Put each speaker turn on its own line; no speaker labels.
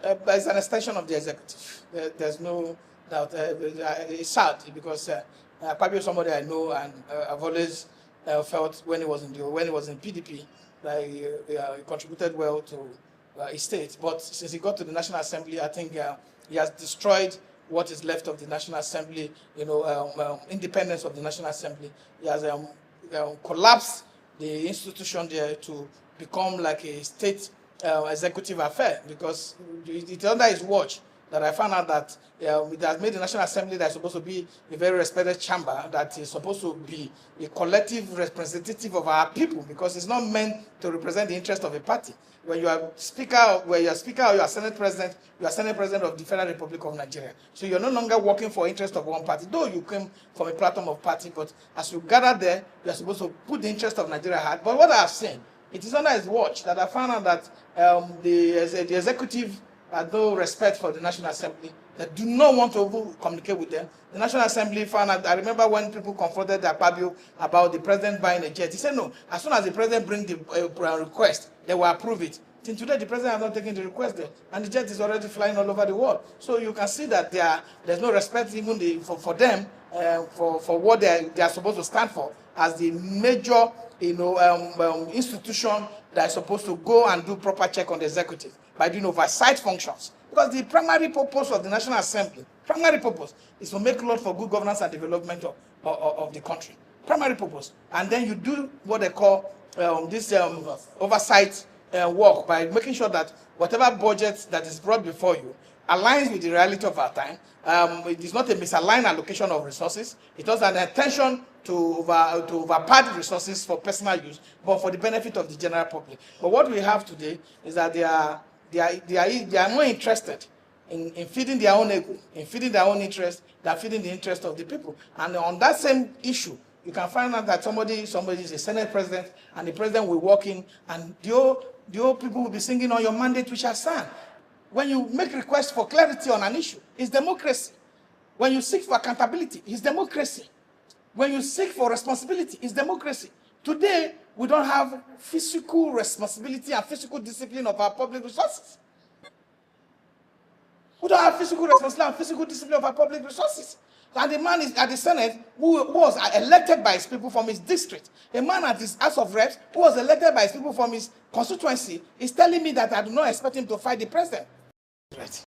It's an extension of the executive. There's no doubt. It's sad because Akpabio is somebody I know, and I've always felt when he was in PDP that he contributed well to his state. But since he got to the National Assembly, I think he has destroyed what is left of the National Assembly. Independence of the National Assembly. He has collapsed the institution there to become like a state executive affair, because it's under his watch that I found out that it has made the National Assembly that's supposed to be a very respected chamber, that is supposed to be a collective representative of our people, because it's not meant to represent the interest of a party. When you are speaker, or you are Senate President, you are Senate President of the Federal Republic of Nigeria. So you're no longer working for interest of one party, though you came from a platform of party, but as you gather there, you are supposed to put the interest of Nigeria at heart. But what I have seen, it is under his watch that I found out that the executive had no respect for the National Assembly. They do not want to communicate with them. The National Assembly found out. I remember when people confronted Akpabio about the president buying a jet. He said no. As soon as the president brings the request, they will approve it. Till today, the president has not taken the request there, and the jet is already flying all over the world. So you can see that there's no respect even for them for what they are supposed to stand for as the major institution that is supposed to go and do proper check on the executive by doing oversight functions. Because the primary purpose of the National Assembly, is to make law for good governance and development of the country. Primary purpose. And then you do what they call this oversight work by making sure that whatever budget that is brought before you aligns with the reality of our time. It is not a misaligned allocation of resources. It was an intention to overpad resources for personal use, but for the benefit of the general public. But what we have today is that they are more interested in feeding their own ego, in feeding their own interest, than feeding the interest of the people. And on that same issue, you can find out that somebody is a Senate President, and the President will walk in, and the old people will be singing on your mandate we shall stand. When you make requests for clarity on an issue, it's democracy. When you seek for accountability, it's democracy. When you seek for responsibility, it's democracy. Today, we don't have physical responsibility and physical discipline of our public resources. We don't have physical responsibility and physical discipline of our public resources. And the man is at the Senate who was elected by his people from his district. A man at his House of Reps who was elected by his people from his constituency is telling me that I do not expect him to fight the president. Right.